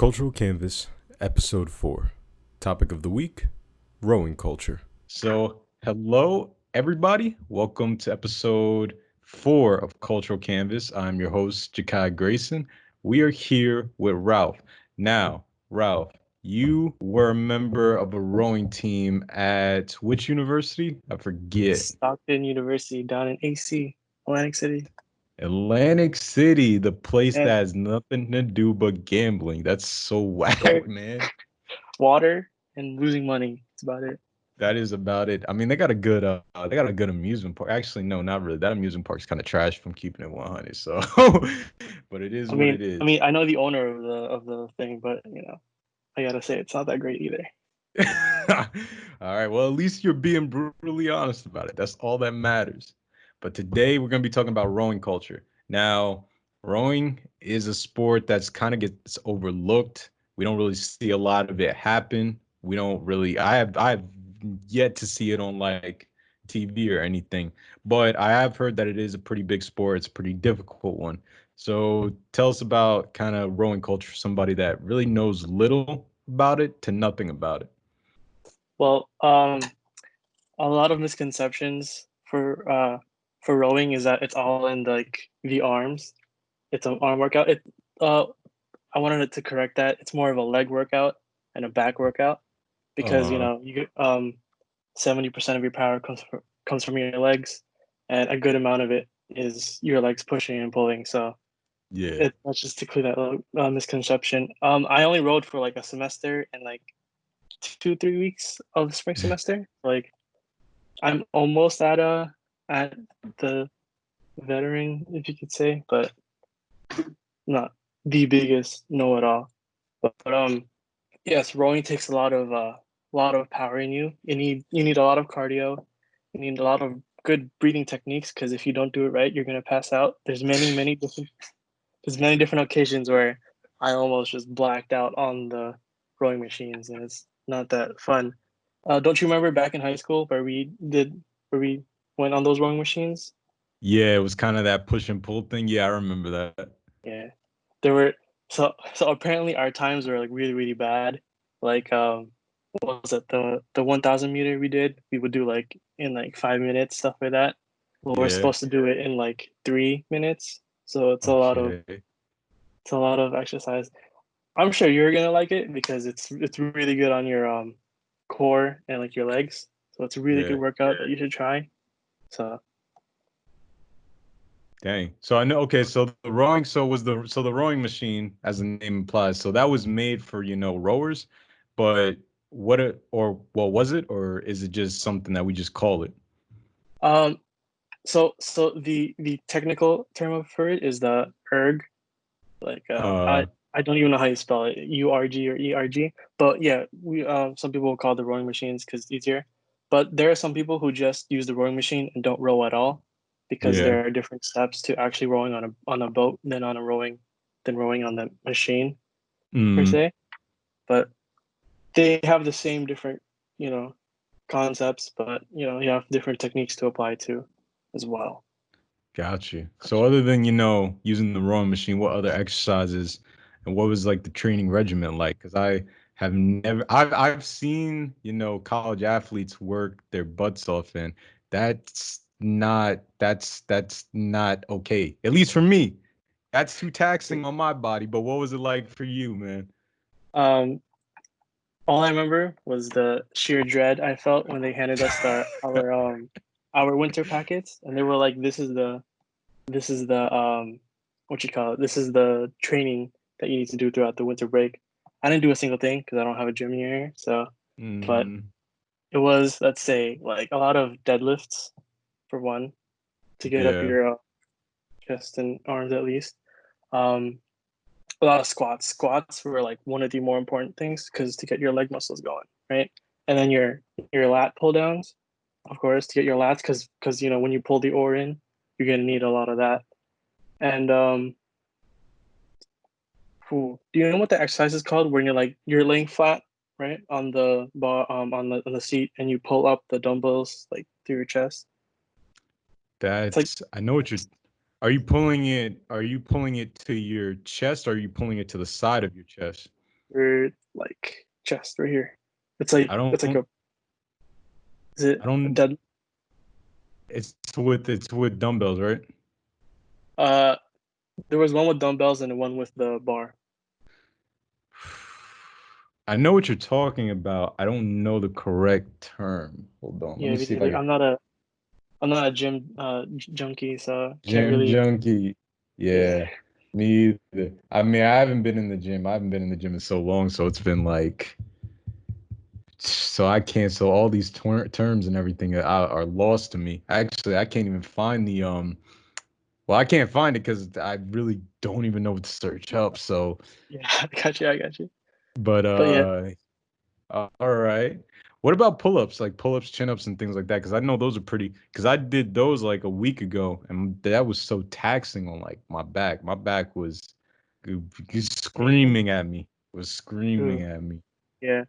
Cultural Canvas, Episode 4. Topic of the week, rowing culture. So, hello, everybody. Welcome to episode 4 of Cultural Canvas. I'm your host, Jakai Grayson. We are here with Ralph. Now, Ralph, you were a member of a rowing team at which university? I forget. Stockton University down in AC, Atlantic City. Atlantic City, the place that And has nothing to do but gambling. That's so there, whack, man. water and losing money. That's about it. That is about it. I mean, they got a good amusement park. Actually, no, not really. That amusement park's kind of trash from keeping it 100. So, but it is I what mean, it I is. mean, I know the owner of the thing, but I gotta say it's not that great either. All right. Well, at least you're being brutally honest about it. That's all that matters. But today we're going to be talking about rowing culture. Now, rowing is a sport that's kind of gets overlooked. We don't really see a lot of it happen. We don't really. I have yet to see it on like TV or anything. But I have heard that it is a pretty big sport. It's a pretty difficult one. So tell us about kind of rowing culture. Somebody that really knows little about it to nothing about it. Well, a lot of misconceptions for rowing is that it's all in like the arms. It's an arm workout. Uh I wanted it to correct that. It's more of a leg workout and a back workout because Uh, 70% of your power comes from your legs, and a good amount of it is your legs pushing and pulling. So yeah. that's just to clear that misconception. I only rode for like a semester and like 2 3 weeks of spring semester. Like I'm almost at the veteran, if you could say, but not the biggest know it all. But yes, rowing takes a lot of power in you. You need a lot of cardio. You need a lot of good breathing techniques because if you don't do it right, you're gonna pass out. There's many different occasions where I almost just blacked out on the rowing machines, and it's not that fun. Don't you remember back in high school where we went on those rowing machines? Yeah, it was kind of that push and pull thing. Yeah, I remember that. Yeah, there were so apparently our times were like really really bad. Like what was it, the 1,000 meter we did? We would do like in like 5 minutes, stuff like that. Well, we're Yeah. supposed to do it in like 3 minutes, so Okay. it's a lot of exercise. I'm sure you're gonna like it because it's really good on your core and like your legs. So it's a really good Yeah. workout that you should try. So Dang. So I know. Okay. So the rowing. So the rowing machine, as the name implies. So that was made for rowers, but what was it, or is it just something that we just call it? um so the technical term for it is the erg. Like Uh. I don't even know how you spell it, URG or ERG. But yeah, we some people will call the rowing machines because it's easier. But there are some people who just use the rowing machine and don't row at all because Yeah. there are different steps to actually rowing on a boat than rowing on the machine per Mm, se. But they have the same different, you know, concepts, but you have different techniques to apply to as well. got you. So other than using the rowing machine, what other exercises and what was like the training regimen like? Because I have never. I've seen college athletes work their butts off, and that's not okay. At least for me, that's too taxing on my body. But what was it like for you, man? Um, all I remember was the sheer dread I felt when they handed us our winter packets, and they were like, "This is the what you call it? This is the training that you need to do throughout the winter break." I didn't do a single thing because I don't have a gym here. So, but Mm, it was, let's say, like a lot of deadlifts for one to get up yeah, your chest and arms at least. Um, a lot of squats. Squats were like one of the more important things because to get your leg muscles going, right? And then your lat pull downs, of course, to get your lats because when you pull the oar in, you're gonna need a lot of that. And do you know what the exercise is called when you're laying flat, right, on the bar, on the seat, and you pull up the dumbbells like through your chest? It's like that's. I know what you're. Are you pulling it? Are you pulling it to your chest? Or are you pulling it to the side of your chest? your like chest right here. It's like I don't. a is it I a don't. dead It's with dumbbells, right? uh there was one with dumbbells and one with the bar. I know what you're talking about. I don't know the correct term. Hold on. Let Yeah, me me see if I neither. can. I'm not a gym junkie, so can't Gym really. junkie. Yeah. Yeah, me either. I mean, I haven't been in the gym. I haven't been in the gym in so long, so it's been like, so I can't. So all these terms and everything are lost to me. Actually, I can't even find the Well, I can't find it because I really don't even know what to search up. So, Yeah, I got you. I got you. but But yeah, all right. What about pull-ups, like pull-ups, chin-ups, and things like that? Because I know those are pretty. Because I did those like a week ago, and that was so taxing on like my back. My back was pain. screaming at me. Was screaming Ooh, at me. yeah.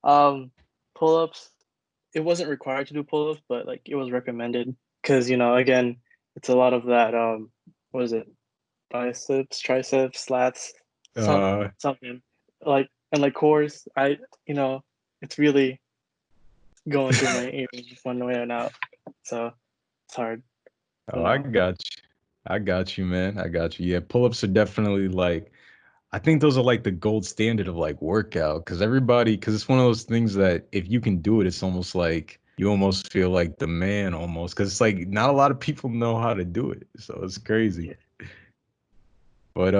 Um, pull-ups. It wasn't required to do pull-ups, but like it was recommended because again, it's a lot of that. What is it? Biceps, triceps, lats, Uh, something like and like cores. It's really going through my ears one way and out. So it's hard. oh, I No. got you. I got you, man. I got you. Yeah, pull-ups are definitely like. I think those are like the gold standard of like workout because it's one of those things that if you can do it, it's almost like you almost feel like the man almost because it's like not a lot of people know how to do it. So it's crazy. Yeah. But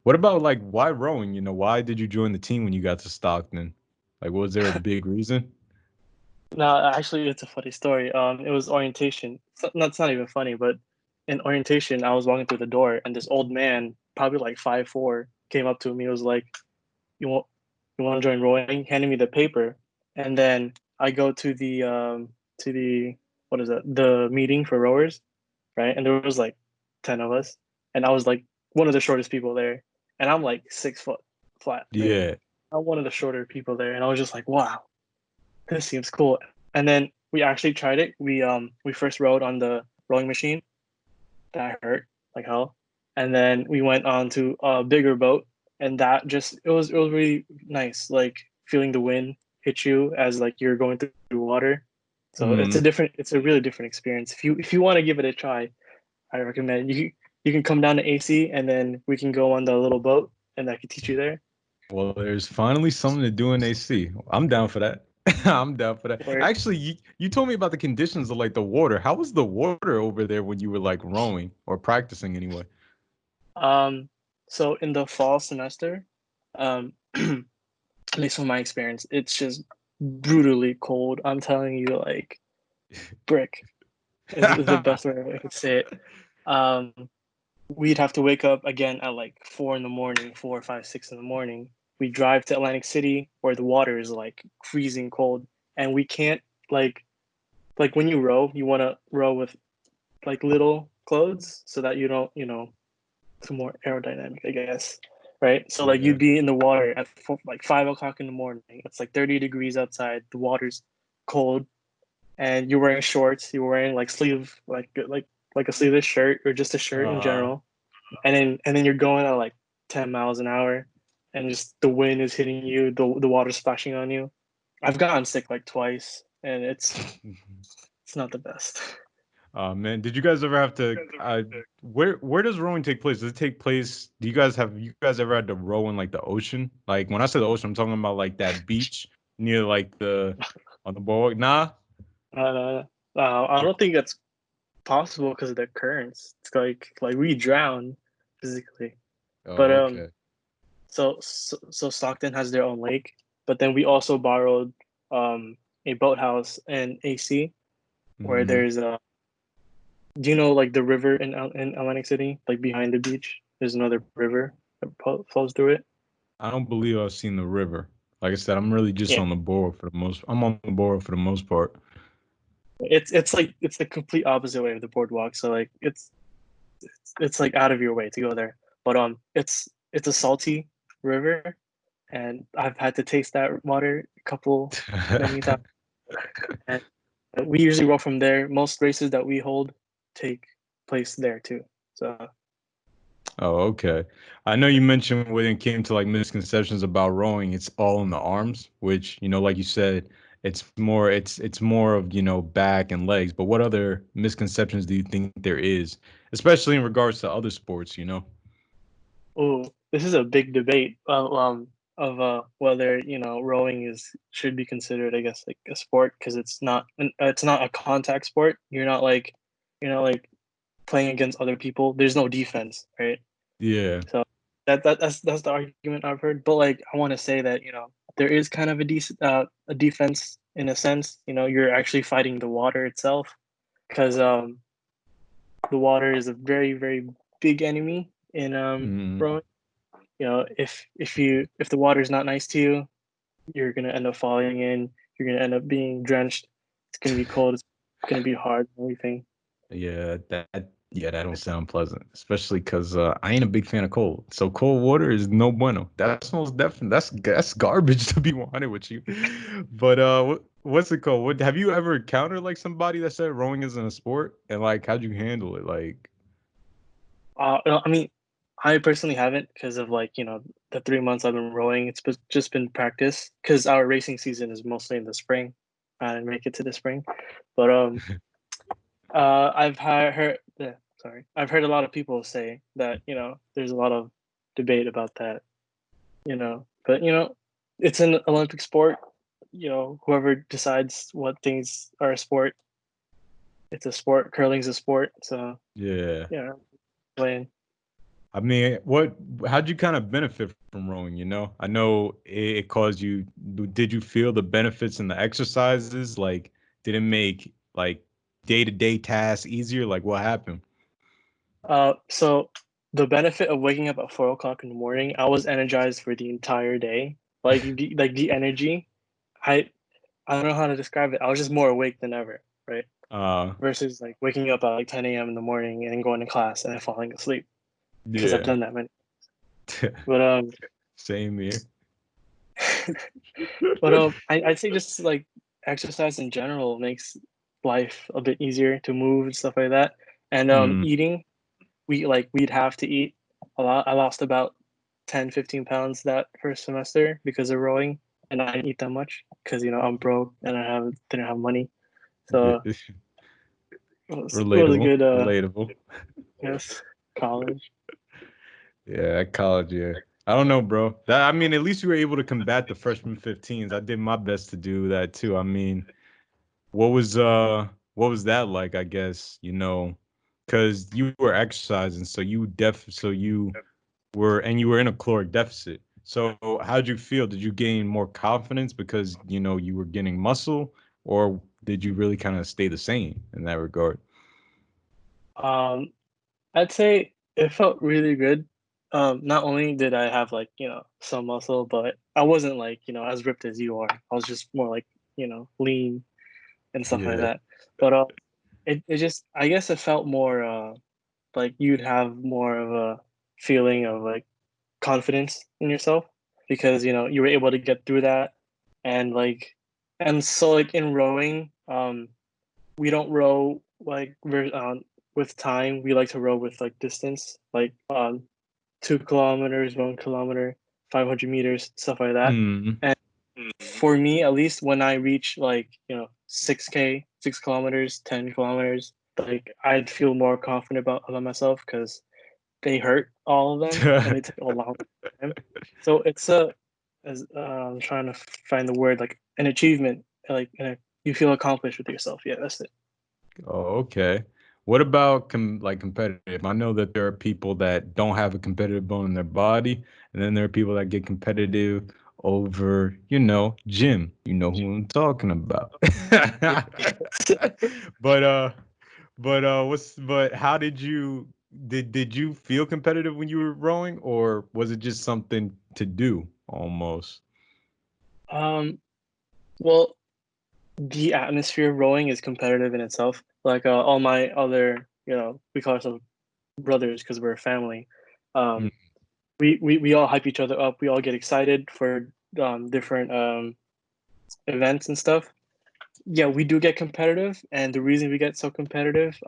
what about like why rowing? Why did you join the team when you got to Stockton? Like, was there a big reason? No, actually, it's a funny story. It was orientation. It's not even funny, but in orientation, I was walking through the door, and this old man, probably like 5'4", came up to me. He was like, "You want, you want to join rowing?" Handed me the paper, and then I go to the what is it? The meeting for rowers, right? And there was like 10 of us, and I was like one of the shortest people there, and I'm like 6 foot flat, right? Yeah. I'm one of the shorter people there, and I was just like, wow, this seems cool. And then we actually tried it. We first rode on the rowing machine. That hurt like hell. And then we went on to a bigger boat, and that just it was really nice, like feeling the wind hit you as like you're going through water. So Hmm. it's a really different experience. If you want to give it a try, I recommend you can come down to AC, and then we can go on the little boat, and I can teach you there. Well, there's finally something to do in AC. I'm down for that. I'm down for that. Or Actually, you told me about the conditions of like the water. How was the water over there when you were like rowing or practicing anyway? um, so in the fall semester, um, at least from my experience, it's just brutally cold. I'm telling you, like brick is the best way I could say it. Um, we'd have to wake up again at like 4 in the morning, 4, 5, 6 in the morning. We drive to Atlantic City where the water is like freezing cold, and we can't like when you row, you want to row with like little clothes so that you don't, it's more aerodynamic, I guess. Right. So like Yeah. you'd be in the water at like 5 o'clock in the morning. It's like 30 degrees outside. The water's cold, and you're wearing shorts. You're wearing like like a sleeveless shirt or just a shirt in Uh, general. And then you're going at like 10 miles an hour, and just the wind is hitting you. The water splashing on you. I've gotten sick like twice, and it's not the best. man, did you guys ever have to? Where does rowing take place? Does it take place? You guys ever had to row in like the ocean? Like when I say the ocean, I'm talking about like that beach near like the on the boardwalk. Nah. Uh, I don't think that's possible because of the currents. It's like we drown physically. But Oh, okay. so Stockton has their own lake, but then we also borrowed a boathouse and AC where Hmm. there's do you know like the river in Atlantic City, like behind the beach? There's another river that flows through it. I don't believe I've seen the river. Like I said, I'm really just Yeah, on the board for the most. I'm on the board for the most part. it's the complete opposite way of the boardwalk. So like it's like out of your way to go there. But it's a salty river, and I've had to taste that water a couple many times. And we usually roll from there. Most races that we hold take place there too. So Oh, okay. I know you mentioned when it came to like misconceptions about rowing, it's all in the arms, which, like you said, it's more of, back and legs. But what other misconceptions do you think there is, especially in regards to other sports? Oh, this is a big debate of whether rowing is should be considered, I guess, like a sport because it's not a contact sport. You're not like playing against other people. There's no defense, right? Yeah. So that's the argument I've heard. But like I want to say that there is kind of a defense in a sense. You're actually fighting the water itself because the water is a very very big enemy in Mm, rowing. If the water is not nice to you, you're gonna end up falling in. You're gonna end up being drenched. It's gonna be cold. It's gonna be hard. And everything. yeah, that don't sound pleasant, especially because I ain't a big fan of cold. So cold water is no bueno. That's most definitely that's garbage to be wanted with you. But what's it called? What have you ever encountered like somebody that said rowing isn't a sport, and like how'd you handle it? Like, No, I mean, I personally haven't because of the 3 months I've been rowing. Just been practice because our racing season is mostly in the spring. I didn't make it to the spring, but heard. Yeah, sorry, I've heard a lot of people say that there's a lot of debate about that. But it's an Olympic sport. Whoever decides what things are a sport, it's a sport. Curling's a sport, so yeah. playing. I mean, how'd you kind of benefit from rowing? I know it caused you. Did you feel the benefits in the exercises? Like, did it make like day-to-day tasks easier? Like, what happened? So the benefit of waking up at 4 o'clock in the morning, I was energized for the entire day. Like the energy, I I don't know how to describe it. I was just more awake than ever, right? Uh, Versus like waking up at like 10 a.m. in the morning and then going to class and then falling asleep because I've yeah, done that many. But same here. I'd say just like exercise in general makes life a bit easier to move and stuff like that. And Mm, eating, we'd have to eat a lot. I lost about 10, 15 pounds that first semester because of rowing, and I didn't eat that much because I'm broke and didn't have money. yeah, So it was a relatable, good relatable. yes, college. Yeah, at college, yeah. I don't know, bro. I mean, at least you were able to combat the freshman 15s. I did my best to do that too. I mean, what was that like, I guess, because you were exercising, so you were in a caloric deficit. So how'd you feel? Did you gain more confidence because you were getting muscle, or did you really kind of stay the same in that regard? Um, I'd say it felt really good. Not only did I have some muscle, but I wasn't as ripped as you are. I was just more lean and stuff like Yeah. that. But it just I guess it felt more like you'd have more of a feeling of like confidence in yourself because you were able to get through that and and so like in rowing we don't row like with time. We like to row with like distance, like 2 kilometers, 1 kilometer, 500 meters, stuff like that. Mm. And for me, at least when I reach 6K, 6 kilometers, 10 kilometers, like I'd feel more confident about myself because they hurt all of them and they took a long time. So it's I'm trying to find the word like an achievement, you feel accomplished with yourself. Yeah, that's it. Oh, okay. What about like competitive? I know that there are people that don't have a competitive bone in their body, and then there are people that get competitive over, gym. You know who I'm talking about. But how did you feel competitive when you were rowing, or was it just something to do almost? um, well, the atmosphere of rowing is competitive in itself. Like all my other, we call ourselves brothers because we're a family. Mm. Um, we all hype each other up. We all get excited for different events and stuff. Yeah, we do get competitive, and the reason we get so competitive,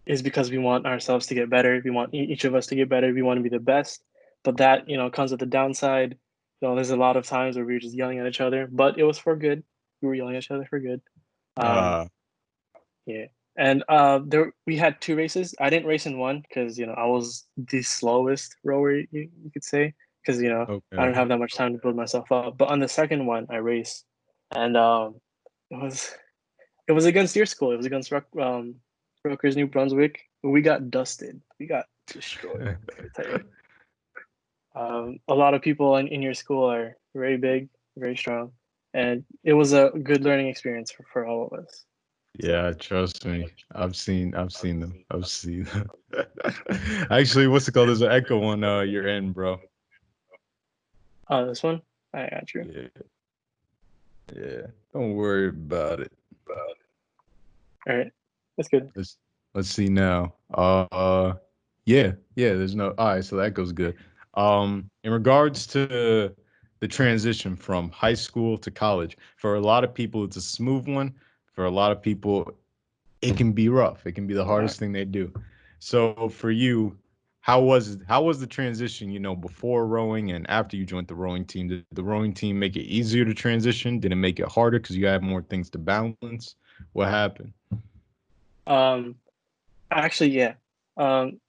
is because we want ourselves to get better. We want each of us to get better. We want to be the best. But that, comes with the downside. There's a lot of times where we were just yelling at each other, but it was for good. We were yelling at each other for good. Um, Uh, yeah. And there we had two races. I didn't race in one because I was the slowest rower, you could say, because I don't okay. have that much time to build myself up. But on the second one, I raced, and it was it was against your school. It was against Rutgers, New Brunswick. We got dusted. We got destroyed. I tell you. A lot of people in your school are very big, very strong, and it was a good learning experience for all of us. So, Yeah, trust me. I've seen them. I've seen them. Actually, what's it called? There's an echo on your end, bro. this one, I got you. Yeah, yeah. Don't worry about it. All right, that's good. Let's see now. Yeah, yeah. There's no. All right, so that goes good. In regards to the transition from high school to college, for a lot of people, it's a smooth one. For a lot of people, it can be rough. It can be the Uh, hardest thing they do. So for you, how was the transition, before rowing and after you joined the rowing team? Did the rowing team make it easier to transition? Did it make it harder because you had more things to balance? What happened? um, actually, yeah.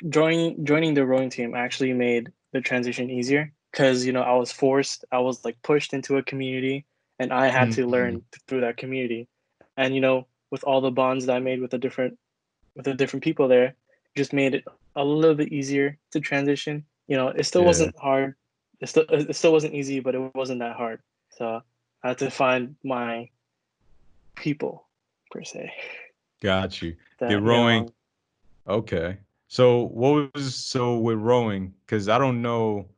Joining the rowing team actually made the transition easier because I was forced. I was like pushed into a community, and I had to Mhm. learn through that community. And with all the bonds that I made with the different people there, just made it a little bit easier to transition. It still Yeah, wasn't hard. It still wasn't easy, but it wasn't that hard. So I had to find my people per se. got you. Did That rowing Okay. So so with rowing, because I don't know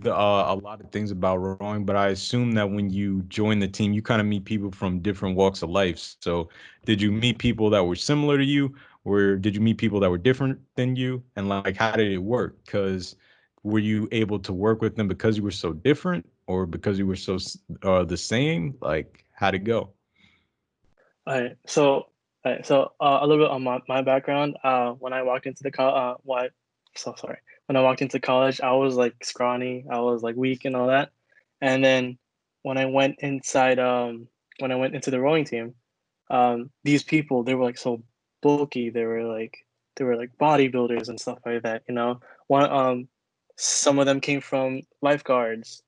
a lot of things about rowing, but I assume that when you join the team, you kind of meet people from different walks of life. So did you meet people that were similar to you, or did you meet people that were different than you? And like, how did it work? Because were you able to work with them because you were so different, or because you were so the same? Like, how'd it go? a little bit on my background. When I walked into the so sorry. When I walked into college, I was like scrawny, I was like weak and all that. And then when I went inside, when I went into the rowing team, these people they were like so bulky. They were like bodybuilders and stuff like that. One some of them came from lifeguards.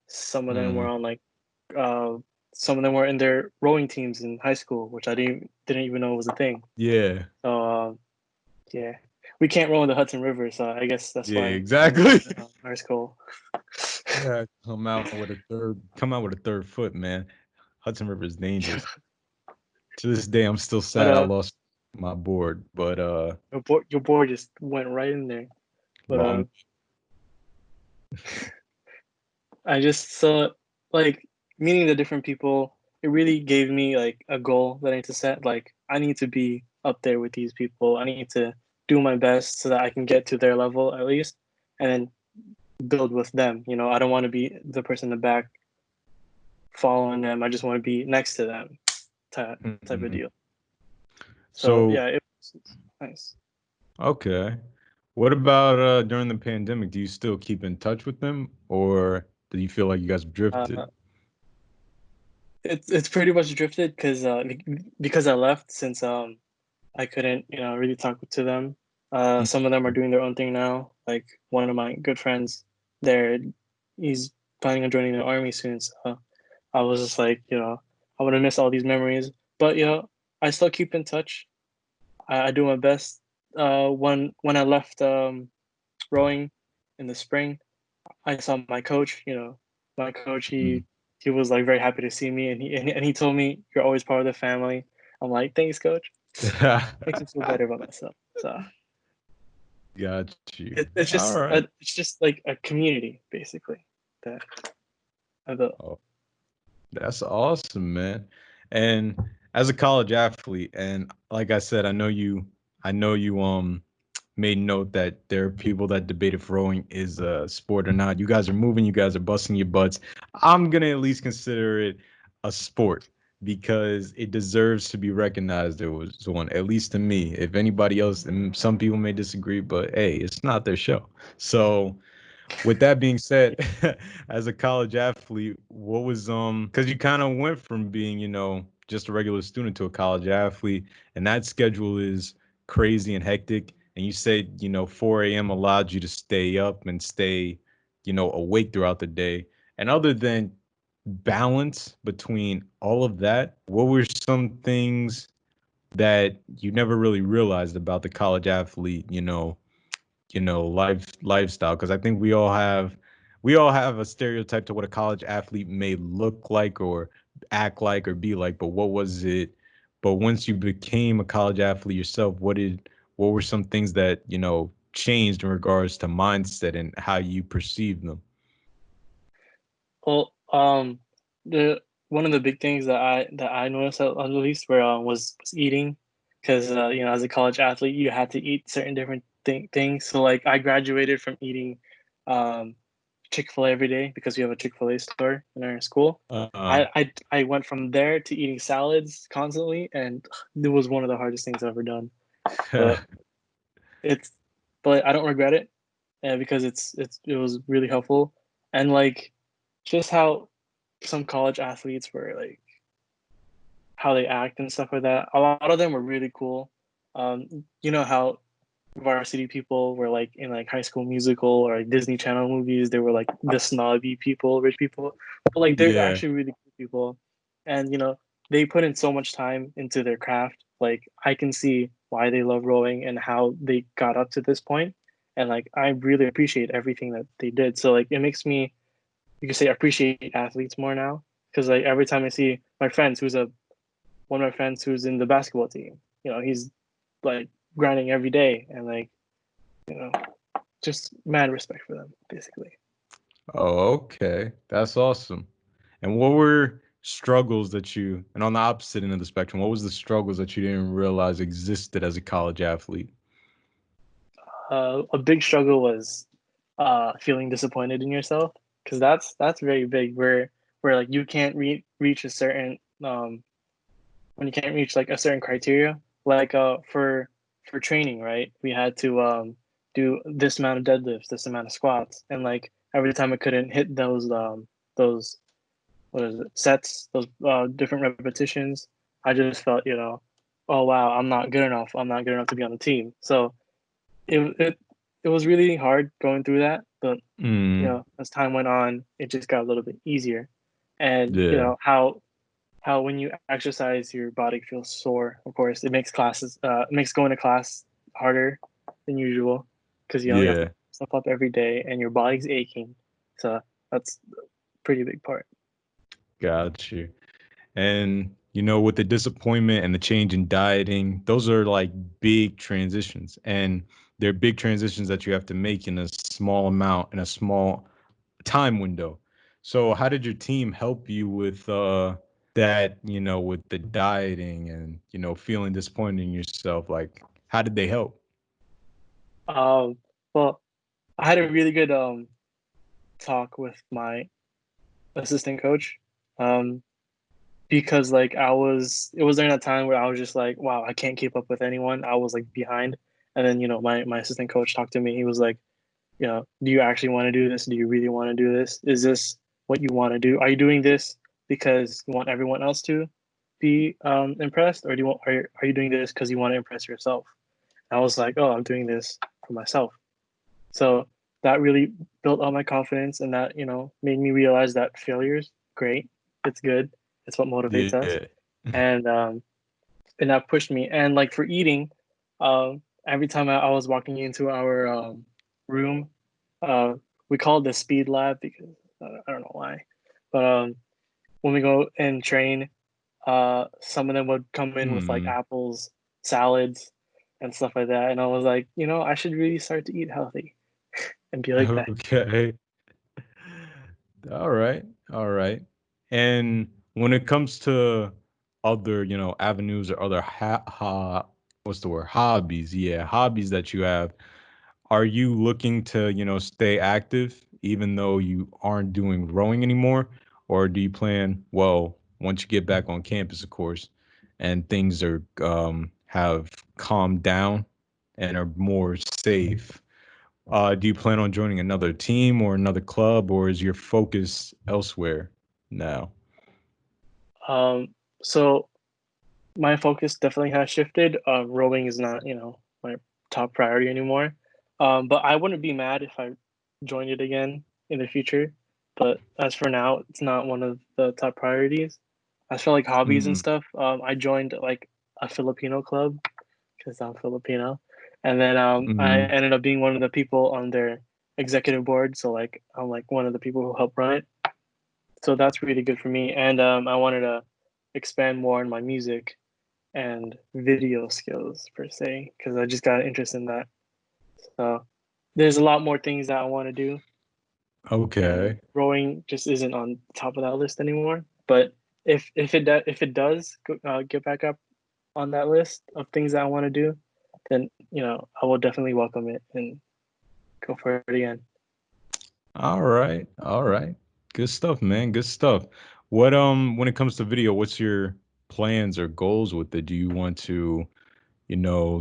Some of them Mm, were on like uh some of them were in their rowing teams in high school, which I didn't even know was a thing. yeah, So yeah, we can't row in the Hudson River, so I guess that's yeah, why exactly. our school. Yeah, come out with a third foot, man. Hudson River is dangerous. To this day, I'm still But sad I lost my board, but your board just went right in there. But wrong. I just saw like meeting the different people. It really gave me like a goal that I need to set. Like I need to be up there with these people. I need to do my best so that I can get to their level at least, and then build with them. I don't want to be the person in the back following them. I just want to be next to them, type of Mhm. deal. So So, yeah, it was nice. okay. What about during the pandemic? Do you still keep in touch with them, or do you feel like you guys have Uh, drifted? it's pretty much drifted because I left since I couldn't really talk to them. Some of them are doing their own thing now. Like one of my good friends, there, he's planning on joining the army soon. So I was just like, I want to miss all these memories. But I still keep in touch. I do my best. When I left rowing in the spring, I saw my coach. My coach Mm. he was like very happy to see me, and he told me you're always part of the family. I'm like, thanks, coach. Makes me feel better about myself. So Got you. it's All just right. it's just like a community basically that I built. Oh, that's awesome, man. And as a college athlete, and like I said, I know you made note that there are people that debate if rowing is a sport or not. You guys are moving, you guys are busting your butts. I'm gonna at least consider it a sport. because it deserves to be recognized. There was one, at least to me. If anybody else, and some people may disagree, but hey, it's not their show. So with that being said, as a college athlete, what was because you kind of went from being, just a regular student to a college athlete, and that schedule is crazy and hectic. And you said, 4 a.m. allowed you to stay up and stay, awake throughout the day. And other than balance between all of that, what were some things that you never really realized about the college athlete, lifestyle? Because I think we all have a stereotype to what a college athlete may look like or act like or be like, but what was it? But once you became a college athlete yourself, what were some things that changed in regards to mindset and how you perceive them? Well, the one of the big things that I noticed at least where was eating, because as a college athlete you had to eat certain different things. So like I graduated from eating um Chick-fil-A every day because we have a Chick-fil-A store in our school. Uh, I went from there to eating salads constantly, and it was one of the hardest things I've ever done. But it's but I don't regret it, because it was really helpful. And like just how some college athletes were like, how they act and stuff like that. A lot of them were really cool. You know how varsity people were like in like High School Musical or like Disney Channel movies. They were like the snobby people, rich people, but like they're yeah, actually really cool people, and they put in so much time into their craft. Like I can see why they love rowing and how they got up to this point, and like I really appreciate everything that they did. So like it makes me, you could say, appreciate athletes more now, because like every time I see my friends, one of my friends who's in the basketball team, he's like grinding every day, and like you know just mad respect for them basically. oh, okay, that's awesome. And what were struggles that and on the opposite end of the spectrum, what was the struggles that you didn't realize existed as a college athlete? A big struggle was feeling disappointed in yourself, because that's very big, where like you can't reach a certain when you can't reach like a certain criteria, like for training, right? We had to do this amount of deadlifts, this amount of squats, and like every time I couldn't hit those what is it, sets, those different repetitions, I just felt, oh wow, I'm not good enough to be on the team. So it was really hard going through that, but Mm, as time went on, it just got a little bit easier. And yeah, how when you exercise, your body feels sore. Of course, it makes going to class harder than usual, because you have to yeah, pick stuff up every day, and your body's aching. So that's a pretty big part. got you. And with the disappointment and the change in dieting, those are like big transitions, and they're big transitions that you have to make in a small amount in a small time window. So how did your team help you with that, with the dieting and, feeling disappointed in yourself? Like, how did they help? Well, I had a really good talk with my assistant coach, um, because like it was during that time where I was just like, wow, I can't keep up with anyone. I was like behind, and then my assistant coach talked to me. He was like, do you actually want to do this? Do you really want to do this? Is this what you want to do? Are you doing this because you want everyone else to be impressed, or are you doing this because you want to impress yourself? And I was like, oh, I'm doing this for myself. So that really built all my confidence, and that made me realize that failure is great. It's good. It's what motivates us, Yeah. and that pushed me. And like for eating, every time I was walking into our room, uh, we call it the speed lab, because I don't know why, but when we go and train, some of them would come in with like Hmm. apples, salads, and stuff like that, and I was like, I should really start to eat healthy and be like that. Okay. All right. All right. And when it comes to other, avenues or other what's the word? Hobbies. Yeah, hobbies that you have. Are you looking to, stay active even though you aren't doing rowing anymore? Or do you plan, well, once you get back on campus, of course, and things are have calmed down and are more safe. Do you plan on joining another team or another club, or is your focus elsewhere now? So my focus definitely has shifted. Rowing is not, my top priority anymore. But I wouldn't be mad if I joined it again in the future. But as for now, it's not one of the top priorities. As for like hobbies and Mm, stuff, I joined like a Filipino club because I'm Filipino, and then I mm, ended up being one of the people on their executive board. So like I'm like one of the people who help run it. So that's really good for me, and I wanted to expand more in my music and video skills per se because I just got an interest in that. So there's a lot more things that I want to do, and okay. rowing just isn't on top of that list anymore. But if it does get back up on that list of things that I want to do, then I will definitely welcome it and go for it again. All right. All right. Good stuff, man. Good stuff. What when it comes to video, what's your plans or goals with it? Do you want to,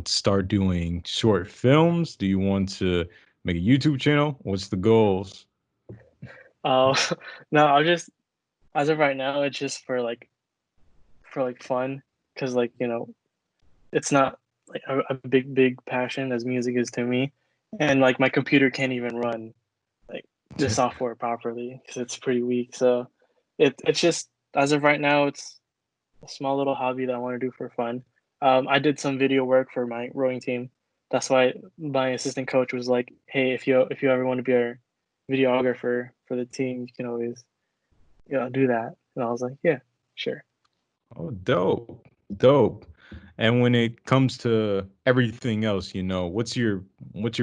start doing short films? Do you want to make a YouTube channel? What's the goals? Uh, no, I'll just as of right now, it's just for like fun because like it's not like a big passion as music is to me, and like my computer can't even run like the software properly because it's pretty weak. So it's just as of right now, it's a small little hobby that I want to do for fun. I did some video work for my rowing team. That's why my assistant coach was like, "Hey, if you ever want to be our videographer for the team, you can always do that." And I was like, "Yeah, sure." Oh, dope. Dope. And when it comes to everything else, what's your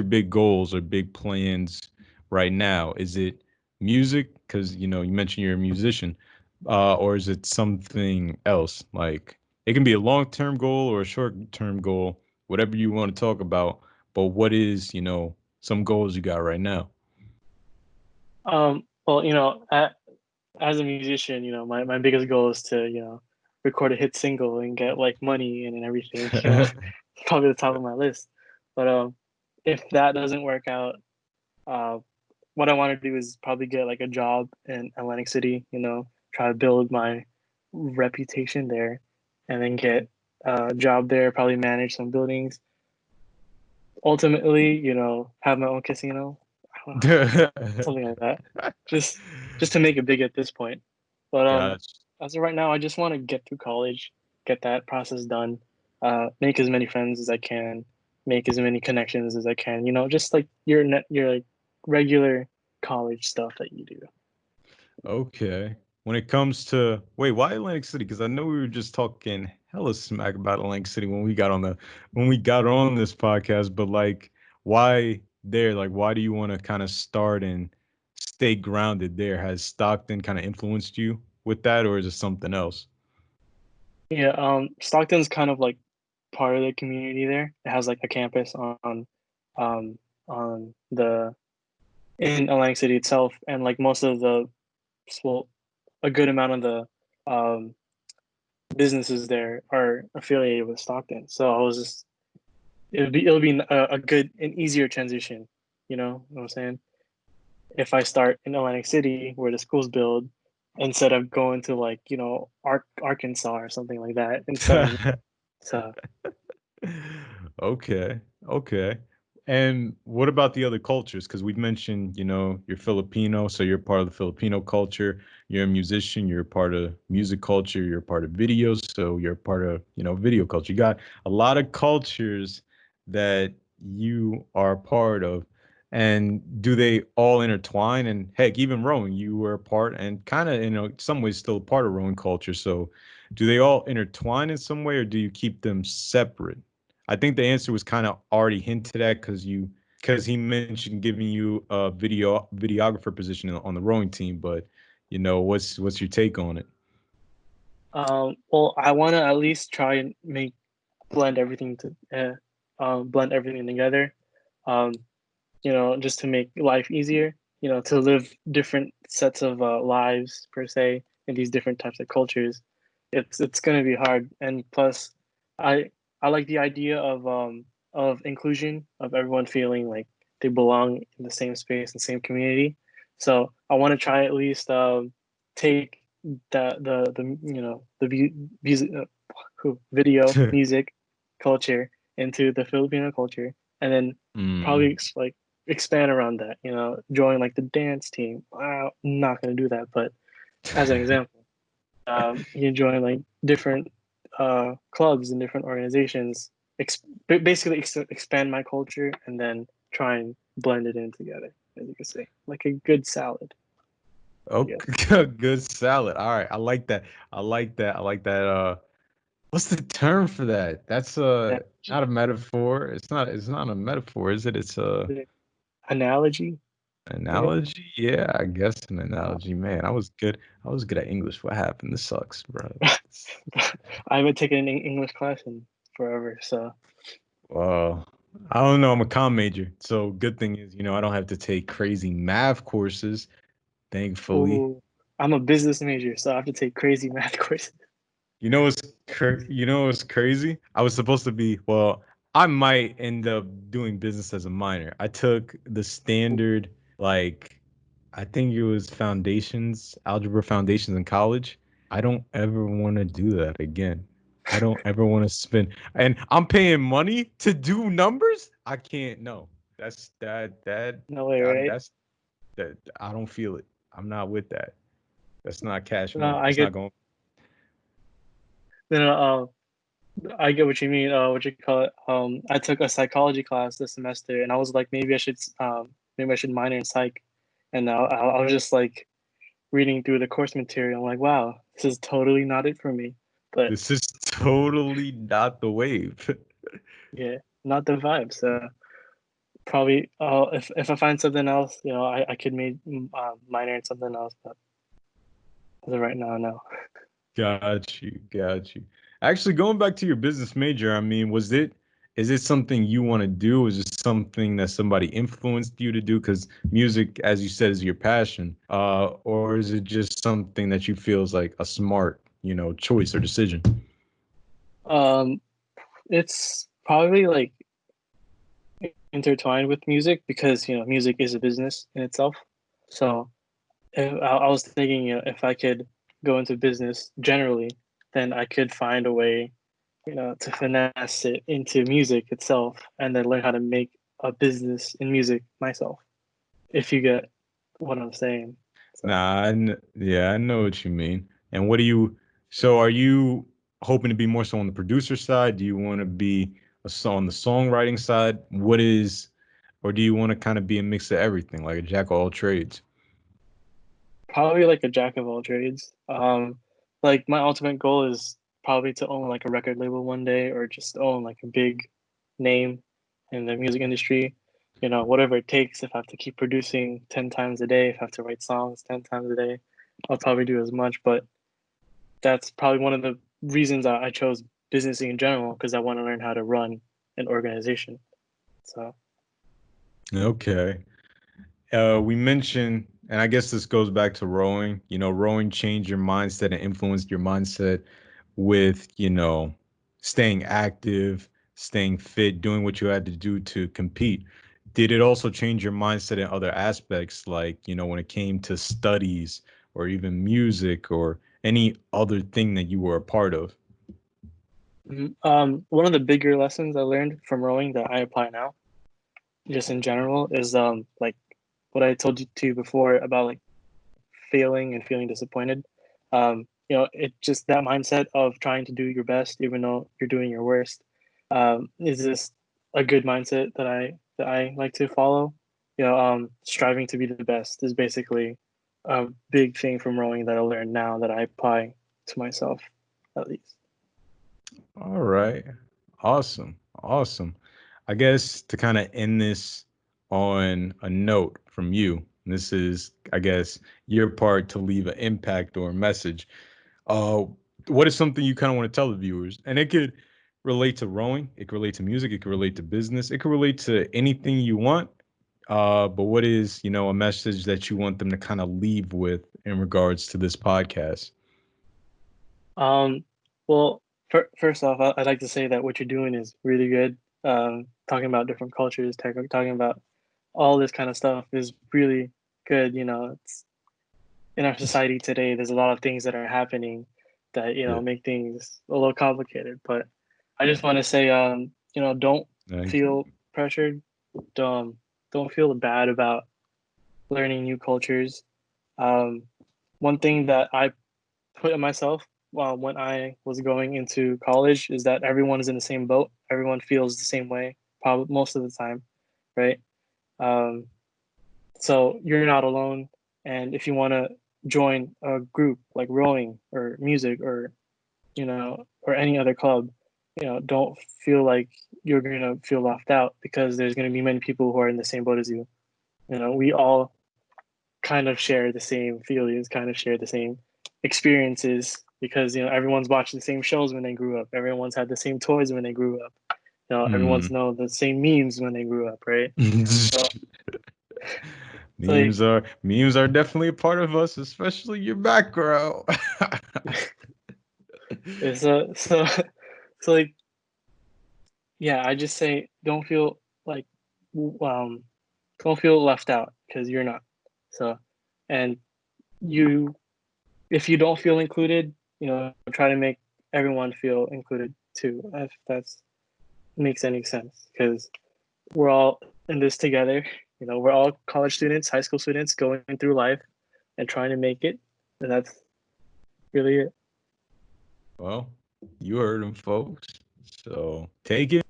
big goals or big plans right now? Is it music? Because you mentioned you're a musician, or is it something else? Like it can be a long-term goal or a short-term goal, whatever you want to talk about. But what is, some goals you got right now? Well, as a musician, my biggest goal is to, record a hit single and get like money and everything, probably the top of my list. But if that doesn't work out, uh, what I want to do is probably get like a job in Atlantic City, try to build my reputation there and then get a job there, probably manage some buildings. Ultimately, have my own casino. I don't know, something like that. Just just to make it big at this point. But Gotcha. as of right now, I just want to get through college, get that process done, make as many friends as I can, make as many connections as I can. Just like your like regular college stuff that you do. Okay. When it comes to wait, why Atlantic City? Because I know we were just talking hella smack about Atlantic City when we got on this podcast, but like why there? Like why do you want to kind of start and stay grounded there? Has Stockton kind of influenced you with that, or is it something else? Yeah, Stockton's kind of like part of the community there. It has like a campus um on the in Atlantic City itself, and like most of the well, a good amount of the businesses there are affiliated with Stockton. So I was just it'll be a good an easier transition. You know what I'm saying? If I start in Atlantic City where the schools build instead of going to like Arkansas or something like that instead. So Okay. Okay. And what about the other cultures? Because we've mentioned, you're Filipino, so you're part of the Filipino culture. You're a musician, you're part of music culture, you're part of videos, so you're part of, video culture. You got a lot of cultures that you are part of. And do they all intertwine? And heck, even rowing, you were a part and kind of, some ways still a part of rowing culture. So do they all intertwine in some way or do you keep them separate? I think the answer was kind of already hinted at because he mentioned giving you a videographer position on the rowing team, but what's your take on it? well, I want to at least try and make blend everything to blend everything together. Um, just to make life easier. To live different sets of lives per se in these different types of cultures, it's gonna be hard. And plus, I I like the idea of inclusion, of everyone feeling like they belong in the same space and same community. So I want to try at least take the music, video music culture into the Filipino culture, and then probably Mm. like expand around that. Join like the dance team. I'm not gonna do that, but as an example, you join like different clubs and different organizations. Basically, expand my culture and then try and blend it in together, as you could say, like a good salad. I guess. Okay, good salad. All right, I like that. I like that. I like that. What's the term for that? That's Yeah. not a metaphor. It's not a metaphor, is it? It's a The analogy, I guess. analogy. Yeah, I guess an Uh, analogy. Man, I was good. I was good at English. What happened? This sucks, bro. I haven't taken an English class in forever, so Well, I don't know. I'm a comm major, so good thing is, I don't have to take crazy math courses, thankfully. oh, I'm a business major, so I have to take crazy math courses. You know what's crazy? I was supposed to be, well, I might end up doing business as a minor. I took the standard, like, I think it was foundations, algebra foundations in college. I don't ever want to do that again. I don't ever want to spend, and I'm paying money to do numbers. I can't. No, that's No way, right? that. I don't feel it. I'm not with that. That's not cash No, money. I That's not get. going. No, I get what you mean. What you call it? I took a psychology class this semester, and I was like, maybe I should minor in psych. And I was just like reading through the course material. I'm like, wow, this is totally not it for me. But This is totally not the wave. yeah, not the vibe. So probably, if I find something else, I could minor in something else. But as of right now, no. Got you, got you. Actually, going back to your business major, I mean, is it something you want to do? Is it something that somebody influenced you to do? Because music, as you said, is your passion. Or is it just something that you feel is like a smart, choice or decision? Um, it's probably like intertwined with music because music is a business in itself. So I was thinking, if I could go into business generally, then I could find a way, to finesse it into music itself, and then learn how to make a business in music myself. If you get what I'm saying. So Yeah, I know what you mean. And so are you hoping to be more so on the producer side? Do you want to be on the songwriting side? Or do you want to kind of be a mix of everything, like a jack of all trades? probably like a jack of all trades. Like my ultimate goal is probably to own like a record label one day, or just own like a big name in the music industry. Whatever it takes. If I have to keep producing 10 times a day, if I have to write songs 10 times a day, I'll probably do as much. But that's probably one of the reasons I chose business in general, because I want to learn how to run an organization. So Okay. We mentioned, and I guess this goes back to rowing. Rowing changed your mindset and influenced your mindset with, staying active, staying fit, doing what you had to do to compete. Did it also change your mindset in other aspects, like, when it came to studies or even music or any other thing that you were a part of? one of the bigger lessons I learned from rowing that I apply now, just in general, is like what I told you to before about like failing and feeling disappointed. It just that mindset of trying to do your best even though you're doing your worst, is just a good mindset that I like to follow. Striving to be the best is basically a big thing from rowing that I learned now that I apply to myself, at least. All right. Awesome. Awesome. I guess to kind of end this on a note from you, this is, I guess, your part to leave an impact or a message. Uh, what is something you kind of want to tell the viewers? And it could relate to rowing, it could relate to music, it could relate to business, it could relate to anything you want. But what is, a message that you want them to kind of leave with in regards to this podcast? Well, first off, I'd like to say that what you're doing is really good. Talking about different cultures, talking about all this kind of stuff is really good. You know, it's in our society today. There's a lot of things that are happening that Yeah. make things a little complicated. But I just want to say, don't Thank you. feel pressured. Don't feel bad about learning new cultures. Um, one thing that I put in myself when I was going into college is that everyone is in the same boat. Everyone feels the same way, probably most of the time, right? Um, so you're not alone. And if you want to join a group like rowing or music or or any other club, don't feel like you're gonna feel left out because there's gonna be many people who are in the same boat as you. We all kind of share the same feelings, kind of share the same experiences because everyone's watched the same shows when they grew up. Everyone's had the same toys when they grew up. Everyone's know the same memes when they grew up, right? So, it's memes are definitely a part of us, especially your background. it's so like yeah, I just say don't feel like um don't feel left out because you're not. So, and you if you don't feel included, try to make everyone feel included too. If that's makes any sense, because we're all in this together. We're all college students, high school students going through life and trying to make it. And that's really it. Well, you heard them, folks. So take it,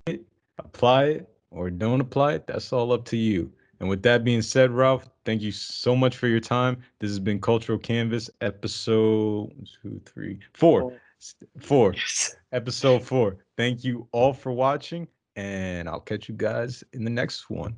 apply it, or don't apply it. That's all up to you. And with that being said, Ralph, thank you so much for your time. This has been Cultural Canvas, episode 1, 2, 3, 4. Well, 4. yes. Episode 4. Thank you all for watching, and I'll catch you guys in the next one.